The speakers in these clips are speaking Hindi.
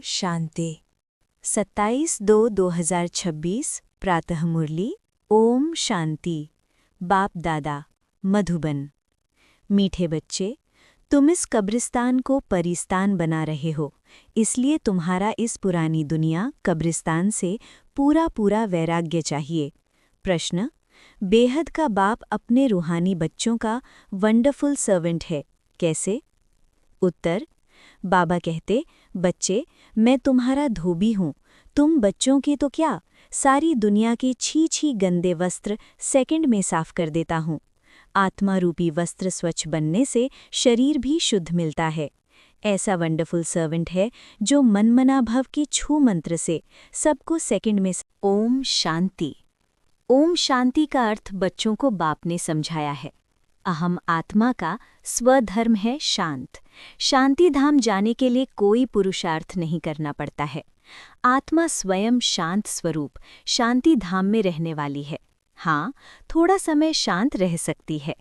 शांति 27/2/2026 प्रातः मुरली। ओम शांति। बाप दादा मधुबन। मीठे बच्चे, तुम इस कब्रिस्तान को परिस्तान बना रहे हो, इसलिए तुम्हारा इस पुरानी दुनिया कब्रिस्तान से पूरा वैराग्य चाहिए। प्रश्न: बेहद का बाप अपने रूहानी बच्चों का वंडरफुल सर्वेंट है, कैसे? उत्तर: बाबा कहते, बच्चे, मैं तुम्हारा धोबी हूँ। तुम बच्चों के तो क्या, सारी दुनिया के छी गंदे वस्त्र सेकंड में साफ कर देता हूँ। आत्मा रूपी वस्त्र स्वच्छ बनने से शरीर भी शुद्ध मिलता है। ऐसा वंडरफुल सर्वेंट है जो मनमना भव के छू मंत्र से सबको सेकंड में। ओम शांति। ओम शांति का अर्थ बच्चों को बाप ने समझाया है। अहम आत्मा का स्वधर्म है शांत। शांति धाम जाने के लिए कोई पुरुषार्थ नहीं करना पड़ता है। आत्मा स्वयं शांत स्वरूप शांति धाम में रहने वाली है। हाँ, थोड़ा समय शांत रह सकती है।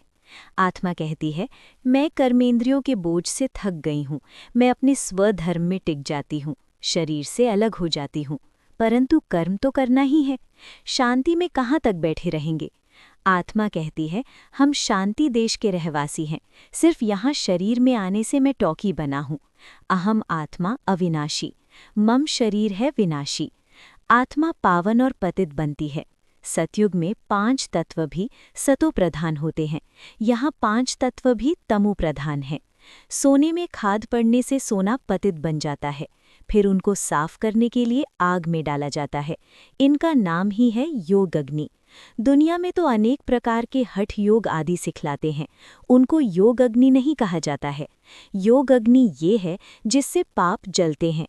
आत्मा कहती है, मैं कर्मेंद्रियों के बोझ से थक गई हूँ, मैं अपने स्वधर्म में टिक जाती हूँ, शरीर से अलग हो जाती हूँ, परंतु कर्म तो करना ही है। शांति में कहाँ तक बैठे रहेंगे? आत्मा कहती है, हम शांति देश के रहवासी हैं, सिर्फ यहाँ शरीर में आने से मैं टॉकी बना हूँ। अहम आत्मा अविनाशी, मम शरीर है विनाशी। आत्मा पावन और पतित बनती है। सतयुग में 5 तत्व भी सतो प्रधान होते हैं, यहाँ 5 तत्व भी तमो प्रधान हैं। सोने में खाद पड़ने से सोना पतित बन जाता है, फिर उनको साफ करने के लिए आग में डाला जाता है। इनका नाम ही है योग अग्नि। दुनिया में तो अनेक प्रकार के हठ योग आदि सिखलाते हैं, उनको योग अग्नि नहीं कहा जाता है। योग अग्नि ये है जिससे पाप जलते हैं।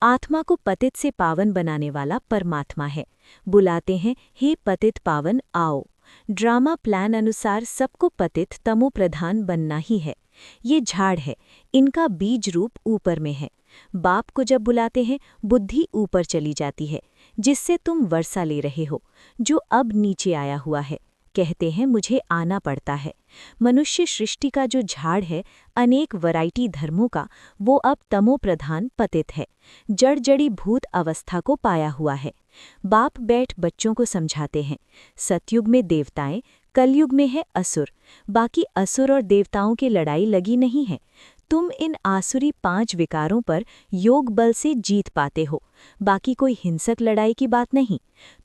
आत्मा को पतित से पावन बनाने वाला परमात्मा है। बुलाते हैं, हे पतित पावन आओ। ड्रामा प्लान अनुसार सबको पतित तमो प्रधान बनना ही है। ये झाड़ है, इनका बीज रूप ऊपर में है। बाप को जब बुलाते हैं, बुद्धि ऊपर चली जाती है, जिससे तुम वर्षा ले रहे हो, जो अब नीचे आया हुआ है। कहते हैं मुझे आना पड़ता है। मनुष्य सृष्टि का जो झाड़ है, अनेक वैरायटी धर्मों का, वो अब तमो प्रधान पतित है, जड़ी भूत अवस्था को पाया हुआ है। बाप बैठ बच्चों को समझाते हैं, सतयुग में देवताएं, कलयुग में है असुर। बाकी असुर और देवताओं की लड़ाई लगी नहीं है। तुम इन आसुरी 5 विकारों पर योग बल से जीत पाते हो, बाकी कोई हिंसक लड़ाई की बात नहीं।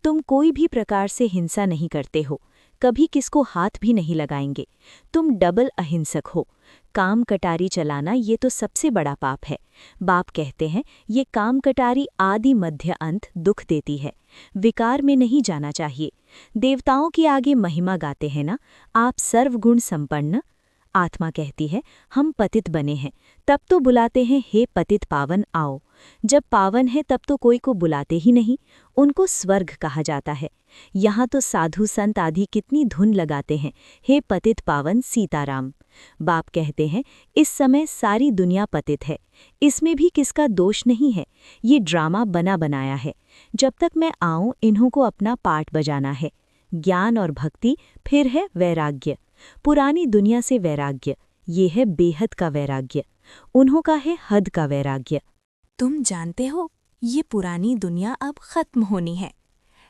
तुम कोई भी प्रकार से हिंसा नहीं करते हो, कभी किसको हाथ भी नहीं लगाएंगे। तुम डबल अहिंसक हो। काम कटारी चलाना ये तो सबसे बड़ा पाप है। बाप कहते हैं, ये काम कटारी आदि मध्य अंत दुख देती है, विकार में नहीं जाना चाहिए। देवताओं के आगे महिमा गाते हैं ना, आप सर्वगुण संपन्न। आत्मा कहती है, हम पतित बने हैं, तब तो बुलाते हैं, हे पतित पावन आओ। जब पावन है तब तो कोई को बुलाते ही नहीं, उनको स्वर्ग कहा जाता है। यहाँ तो साधु संत आदि कितनी धुन लगाते हैं, हे पतित पावन सीताराम। बाप कहते हैं, इस समय सारी दुनिया पतित है, इसमें भी किसका दोष नहीं है, ये ड्रामा बना बनाया है। जब तक मैं आऊं, इन्हों को अपना पाठ बजाना है। ज्ञान और भक्ति, फिर है वैराग्य। पुरानी दुनिया से वैराग्य, ये है बेहद का वैराग्य। उन्हों का है हद का वैराग्य। तुम जानते हो, ये पुरानी दुनिया अब खत्म होनी है।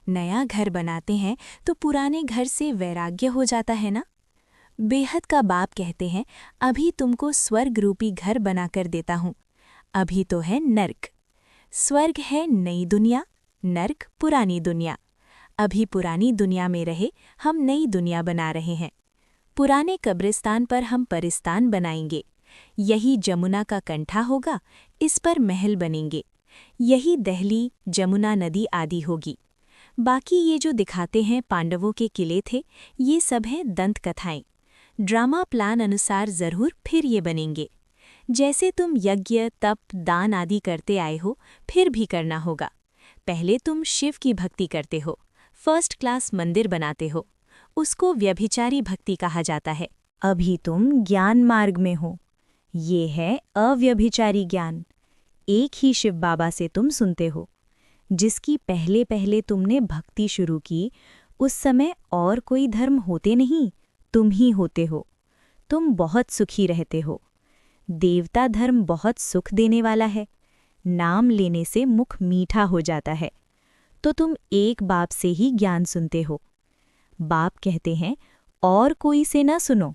नया घर बनाते हैं तो पुराने घर से वैराग्य हो जाता है ना। बेहद का बाप कहते हैं, अभी तुमको स्वर्ग रूपी घर बनाकर देता हूँ। अभी तो है नर्क। स्वर्ग है नई दुनिया, नर्क पुरानी दुनिया। अभी पुरानी दुनिया में रहे, हम नई दुनिया बना रहे हैं। पुराने कब्रिस्तान पर हम परिस्तान बनाएंगे। यही जमुना का कंठा होगा, इस पर महल बनेंगे। यही दहली, जमुना नदी आदि होगी। बाकी ये जो दिखाते हैं पांडवों के किले थे, ये सब हैं दंत कथाएं। ड्रामा प्लान अनुसार जरूर फिर ये बनेंगे। जैसे तुम यज्ञ, तप, दान आदि करते आए हो, फिर भी करना होगा। पहले तुम शिव की भक्ति करते हो, फर्स्ट क्लास मंदिर बनाते हो, उसको व्यभिचारी भक्ति कहा जाता है। अभी तुम ज्ञान मार्ग में हो, ये है अव्यभिचारी ज्ञान। एक ही शिव बाबा से तुम सुनते हो। जिसकी पहले पहले तुमने भक्ति शुरू की, उस समय और कोई धर्म होते नहीं, तुम ही होते हो। तुम बहुत सुखी रहते हो। देवता धर्म बहुत सुख देने वाला है। नाम लेने से मुख मीठा हो जाता है। तो तुम एक बाप से ही ज्ञान सुनते हो। बाप कहते हैं, और कोई से न सुनो।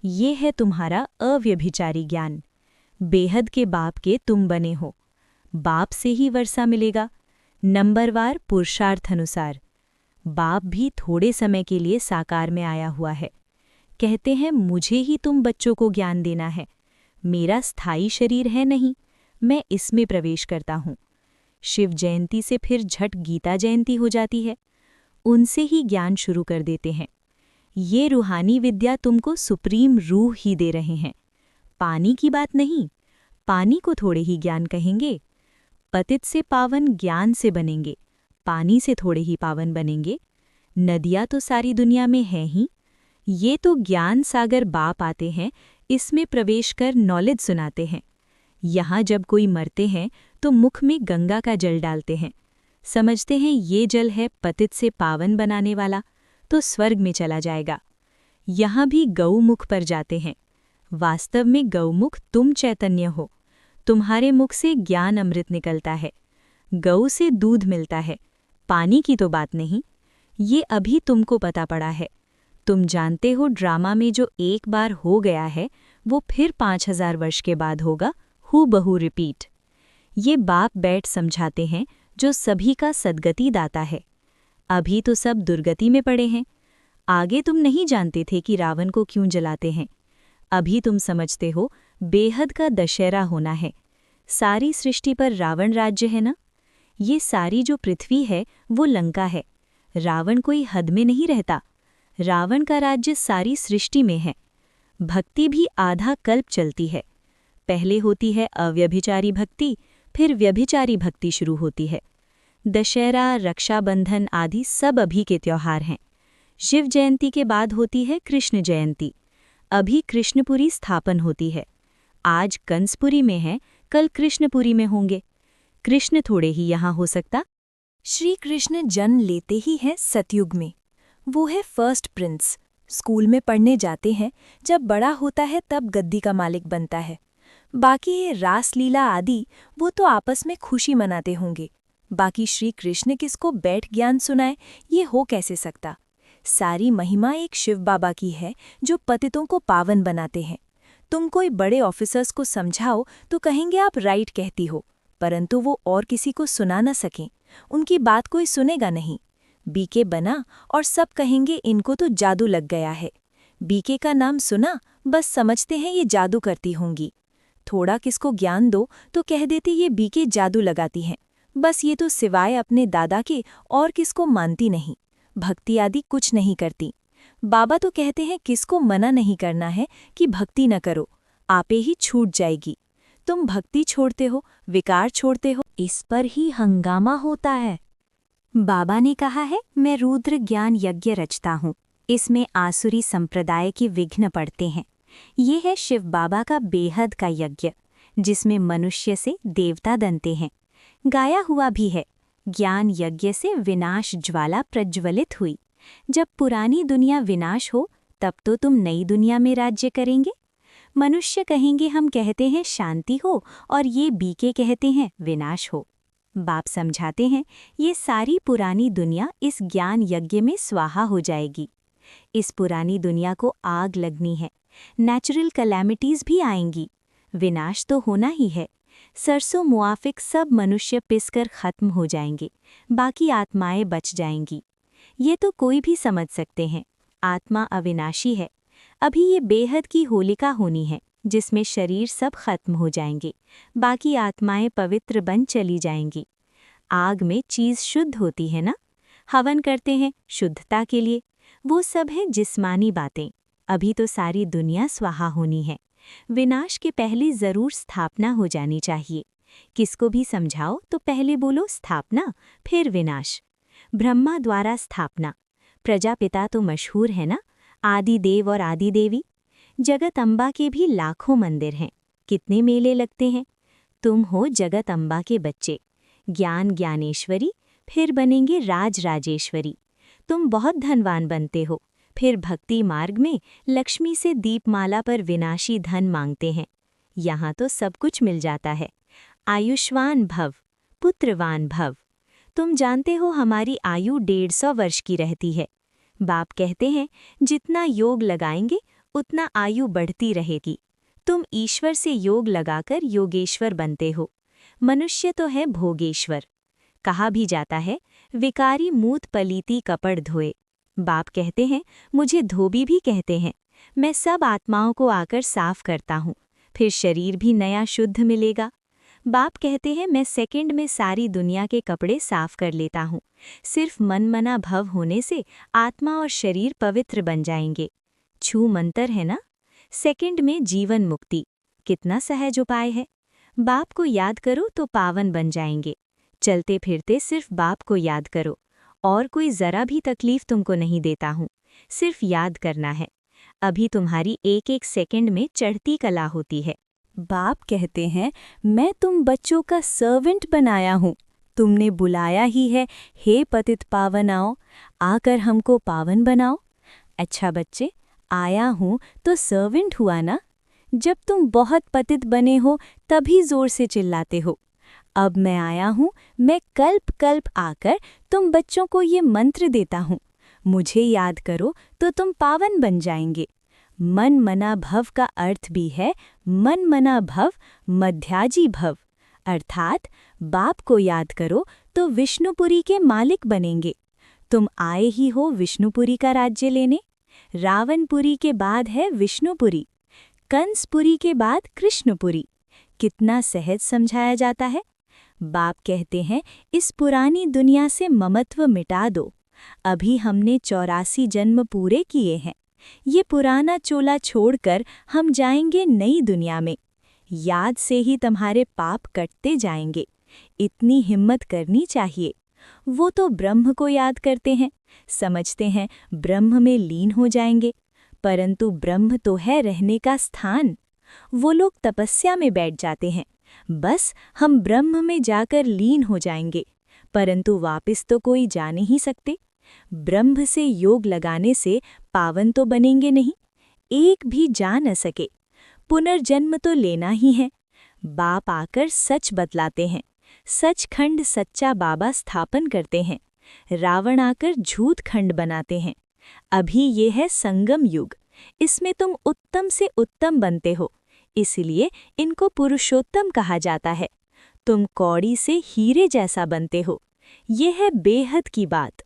ये है तुम्हारा अव्यभिचारी ज्ञान। बेहद के बाप के तुम बने हो। बाप से ही वर्षा मिलेगा, नंबरवार पुरुषार्थ अनुसार। बाप भी थोड़े समय के लिए साकार में आया हुआ है। कहते हैं, मुझे ही तुम बच्चों को ज्ञान देना है। मेरा स्थायी शरीर है नहीं, मैं इसमें प्रवेश करता हूँ। शिव जयंती से फिर झट गीता जयंती हो जाती है। उनसे ही ज्ञान शुरू कर देते हैं। ये रूहानी विद्या तुमको सुप्रीम रूह ही दे रहे हैं। पानी की बात नहीं, पानी को थोड़े ही ज्ञान कहेंगे। पतित से पावन ज्ञान से बनेंगे, पानी से थोड़े ही पावन बनेंगे। नदियाँ तो सारी दुनिया में हैं ही। ये तो ज्ञान सागर बाप आते हैं, इसमें प्रवेश कर नॉलेज सुनाते हैं। यहाँ जब कोई मरते हैं तो मुख में गंगा का जल डालते हैं। समझते हैं ये जल है पतित से पावन बनाने वाला, तो स्वर्ग में चला जाएगा। यहाँ भी गौमुख पर जाते हैं। वास्तव में गौमुख तुम चैतन्य हो। तुम्हारे मुख से ज्ञान अमृत निकलता है। गौ से दूध मिलता है, पानी की तो बात नहीं। ये अभी तुमको पता पड़ा है। तुम जानते हो ड्रामा में जो एक बार हो गया है वो फिर 5000 वर्ष के बाद होगा, हूबहू रिपीट। ये बाप बैठ समझाते हैं जो सभी का सद्गति दाता है। अभी तो सब दुर्गति में पड़े हैं। आगे तुम नहीं जानते थे कि रावण को क्यों जलाते हैं। अभी तुम समझते हो बेहद का दशहरा होना है। सारी सृष्टि पर रावण राज्य है ना। ये सारी जो पृथ्वी है वो लंका है। रावण कोई हद में नहीं रहता। रावण का राज्य सारी सृष्टि में है। भक्ति भी आधा कल्प चलती है। पहले होती है अव्यभिचारी भक्ति, फिर व्यभिचारी भक्ति शुरू होती है। दशहरा, रक्षाबंधन आदि सब अभी के त्योहार हैं। शिव जयंती के बाद होती है कृष्ण जयंती। अभी कृष्णपुरी स्थापन होती है। आज कंसपुरी में है, कल कृष्णपुरी में होंगे। कृष्ण थोड़े ही यहाँ हो सकता। श्री कृष्ण जन्म लेते ही हैं सतयुग में। वो है फर्स्ट प्रिंस। स्कूल में पढ़ने जाते हैं, जब बड़ा होता है तब गद्दी का मालिक बनता है। बाकी ये रासलीला आदि वो तो आपस में खुशी मनाते होंगे। बाकी श्री कृष्ण किसको बैठ ज्ञान सुनाए, ये हो कैसे सकता। सारी महिमा एक शिव बाबा की है जो पतितों को पावन बनाते हैं। तुम कोई बड़े ऑफिसर्स को समझाओ तो कहेंगे आप राइट कहती हो, परंतु वो और किसी को सुना न सकें। उनकी बात कोई सुनेगा नहीं। बीके बना और सब कहेंगे इनको तो जादू लग गया है। बीके का नाम सुना, बस समझते हैं ये जादू करती होंगी। थोड़ा किसको ज्ञान दो तो कह देते ये बीके जादू लगाती हैं। बस ये तो सिवाय अपने दादा के और किसको मानती नहीं। भक्ति आदि कुछ नहीं करती। बाबा तो कहते हैं किसको मना नहीं करना है कि भक्ति न करो, आपे ही छूट जाएगी। तुम भक्ति छोड़ते हो, विकार छोड़ते हो, इस पर ही हंगामा होता है। बाबा ने कहा है, मैं रुद्र ज्ञान यज्ञ रचता हूँ। इसमें आसुरी संप्रदाय के विघ्न पड़ते हैं। ये है शिव बाबा का बेहद का यज्ञ, जिसमें मनुष्य से देवता बनते हैं। गाया हुआ भी है, ज्ञान यज्ञ से विनाश ज्वाला प्रज्वलित हुई। जब पुरानी दुनिया विनाश हो तब तो तुम नई दुनिया में राज्य करेंगे। मनुष्य कहेंगे हम कहते हैं शांति हो, और ये बीके कहते हैं विनाश हो। बाप समझाते हैं ये सारी पुरानी दुनिया इस ज्ञान यज्ञ में स्वाहा हो जाएगी। इस पुरानी दुनिया को आग लगनी है, नेचुरल कैलेमिटीज भी आएंगी। विनाश तो होना ही है। सरसों मुआफिक सब मनुष्य पिसकर खत्म हो जाएंगे, बाकी आत्माएं बच जाएंगी। ये तो कोई भी समझ सकते हैं, आत्मा अविनाशी है। अभी ये बेहद की होलिका होनी है, जिसमें शरीर सब खत्म हो जाएंगे, बाकी आत्माएं पवित्र बन चली जाएंगी। आग में चीज़ शुद्ध होती है ना, हवन करते हैं शुद्धता के लिए। वो सब है जिस्मानी बातें। अभी तो सारी दुनिया स्वाहा होनी है। विनाश के पहले जरूर स्थापना हो जानी चाहिए। किसको भी समझाओ तो पहले बोलो स्थापना, फिर विनाश। ब्रह्मा द्वारा स्थापना। प्रजापिता तो मशहूर है ना, आदि देव और आदि देवी। जगत अम्बा के भी लाखों मंदिर हैं, कितने मेले लगते हैं। तुम हो जगत अम्बा के बच्चे, ज्ञान ज्ञानेश्वरी, फिर बनेंगे राज राजेश्वरी। तुम बहुत धनवान बनते हो, फिर भक्ति मार्ग में लक्ष्मी से दीपमाला पर विनाशी धन मांगते हैं। यहाँ तो सब कुछ मिल जाता है। आयुष्मान भव, पुत्रवान भव। तुम जानते हो हमारी आयु 150 वर्ष की रहती है। बाप कहते हैं जितना योग लगाएंगे उतना आयु बढ़ती रहेगी। तुम ईश्वर से योग लगाकर योगेश्वर बनते हो। मनुष्य तो है भोगेश्वर। कहा भी जाता है विकारी मूत पलीती कपड़ धोए। बाप कहते हैं मुझे धोबी भी कहते हैं। मैं सब आत्माओं को आकर साफ करता हूँ, फिर शरीर भी नया शुद्ध मिलेगा। बाप कहते हैं मैं सेकंड में सारी दुनिया के कपड़े साफ कर लेता हूँ। सिर्फ मन मना भव होने से आत्मा और शरीर पवित्र बन जाएंगे। छू मंतर है ना। सेकंड में जीवन मुक्ति, कितना सहज उपाय है। बाप को याद करो तो पावन बन जाएंगे। चलते फिरते सिर्फ बाप को याद करो, और कोई जरा भी तकलीफ तुमको नहीं देता हूँ। सिर्फ याद करना है। अभी तुम्हारी एक एक सेकंड में चढ़ती कला होती है। बाप कहते हैं मैं तुम बच्चों का सर्वेंट बनाया हूँ। तुमने बुलाया ही है, हे पतित पावन आओ, आकर हमको पावन बनाओ। अच्छा बच्चे, आया हूँ तो सर्वेंट हुआ ना। जब तुम बहुत पतित बने हो तभी जोर से चिल्लाते हो। अब मैं आया हूँ, मैं कल्प कल्प आकर तुम बच्चों को ये मंत्र देता हूँ। मुझे याद करो तो तुम पावन बन जाएंगे। मन मना भव का अर्थ भी है मन मना भव मध्याजी भव, अर्थात बाप को याद करो तो विष्णुपुरी के मालिक बनेंगे। तुम आए ही हो विष्णुपुरी का राज्य लेने। रावणपुरी के बाद है विष्णुपुरी, कंसपुरी के बाद कृष्णपुरी। कितना सहज समझाया जाता है। बाप कहते हैं इस पुरानी दुनिया से ममत्व मिटा दो। अभी हमने 84 जन्म पूरे किए हैं। ये पुराना चोला छोड़कर हम जाएंगे नई दुनिया में। याद से ही तुम्हारे पाप कटते जाएंगे। इतनी हिम्मत करनी चाहिए। वो तो ब्रह्म को याद करते हैं, समझते हैं ब्रह्म में लीन हो जाएंगे, परंतु ब्रह्म तो है रहने का स्थान। वो लोग तपस्या में बैठ जाते हैं, बस हम ब्रह्म में जाकर लीन हो जाएंगे, परंतु वापस तो कोई जा नहीं सकते। ब्रह्म से योग लगाने से पावन तो बनेंगे नहीं, एक भी जा न सके। पुनर्जन्म तो लेना ही है। बाप आकर सच बतलाते हैं। सचखंड सच्चा बाबा स्थापन करते हैं। रावण आकर झूठ खंड बनाते हैं। अभी ये है संगम युग। इसमें तुम उत्तम से उत्तम बनते हो, इसलिए इनको पुरुषोत्तम कहा जाता है। तुम कौड़ी से हीरे जैसा बनते हो। ये है बेहद की बात।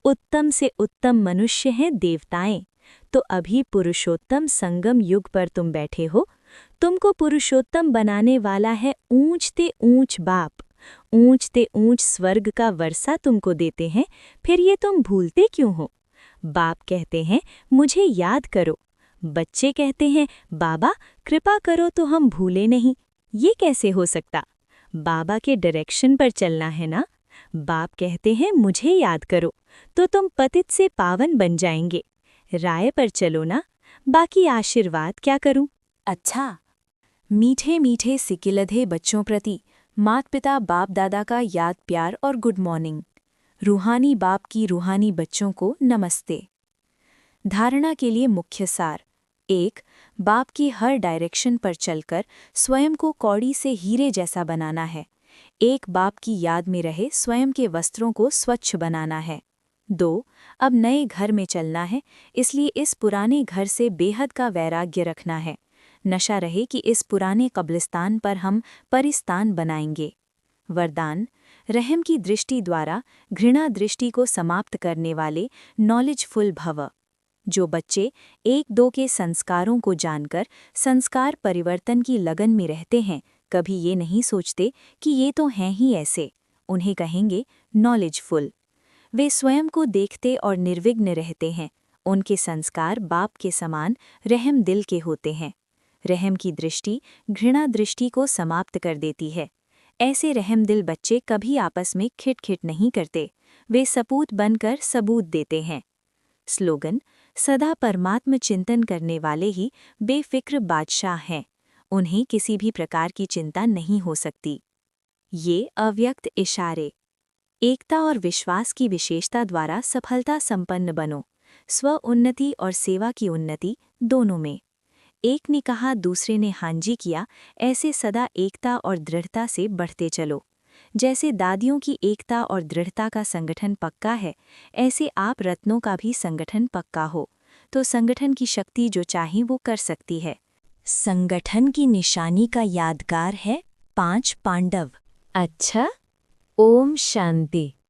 उत्तम से उत्तम मनुष्य हैं देवताएं, तो अभी पुरुषोत्तम संगम युग पर तुम बैठे हो। तुमको पुरुषोत्तम बनाने वाला है ऊंचते ऊंच बाप। ऊंचते ऊंच स्वर्ग का वर्षा तुमको देते हैं, फिर ये तुम भूलते क्यों हो। बाप कहते हैं मुझे याद करो। बच्चे कहते हैं बाबा कृपा करो तो हम भूले नहीं। ये कैसे हो सकता। बाबा के डायरेक्शन पर चलना है ना। बाप कहते हैं मुझे याद करो तो तुम पतित से पावन बन जाएंगे। राय पर चलो ना, बाकी आशीर्वाद क्या करूं। अच्छा, मीठे मीठे सिकिलधे बच्चों प्रति मात पिता बाप दादा का याद प्यार और गुड मॉर्निंग। रूहानी बाप की रूहानी बच्चों को नमस्ते। धारणा के लिए मुख्य सार। 1. बाप की हर डायरेक्शन पर चलकर स्वयं को कौड़ी से हीरे जैसा बनाना है। एक बाप की याद में रहे स्वयं के वस्त्रों को स्वच्छ बनाना है। 2. अब नए घर में चलना है, इसलिए इस पुराने घर से बेहद का वैराग्य रखना है। नशा रहे कि इस पुराने कब्रिस्तान पर हम परिस्तान बनाएंगे। वरदान। रहम की दृष्टि द्वारा घृणा दृष्टि को समाप्त करने वाले नॉलेजफुल भव। जो बच्चे 1-2 के संस्कारों को जानकर संस्कार परिवर्तन की लगन में रहते हैं, कभी ये नहीं सोचते कि ये तो हैं ही ऐसे, उन्हें कहेंगे नॉलेजफुल। वे स्वयं को देखते और निर्विघ्न रहते हैं। उनके संस्कार बाप के समान रहम दिल के होते हैं। रहम की दृष्टि घृणा दृष्टि को समाप्त कर देती है। ऐसे रहम दिल बच्चे कभी आपस में खिटखिट नहीं करते। वे सपूत बनकर सबूत देते हैं। स्लोगन। सदा परमात्म चिंतन करने वाले ही बेफिक्र बादशाह हैं। उन्हें किसी भी प्रकार की चिंता नहीं हो सकती। ये अव्यक्त इशारे। एकता और विश्वास की विशेषता द्वारा सफलता संपन्न बनो। स्व उन्नति और सेवा की उन्नति दोनों में। एक ने कहा, दूसरे ने हाँ जी किया। ऐसे सदा एकता और दृढ़ता से बढ़ते चलो। जैसे दादियों की एकता और दृढ़ता का संगठन पक्का है, ऐसे आप रत्नों का भी संगठन पक्का हो तो संगठन की शक्ति जो चाहे वो कर सकती है। संगठन की निशानी का यादगार है 5 पांडव। अच्छा, ओम शांति।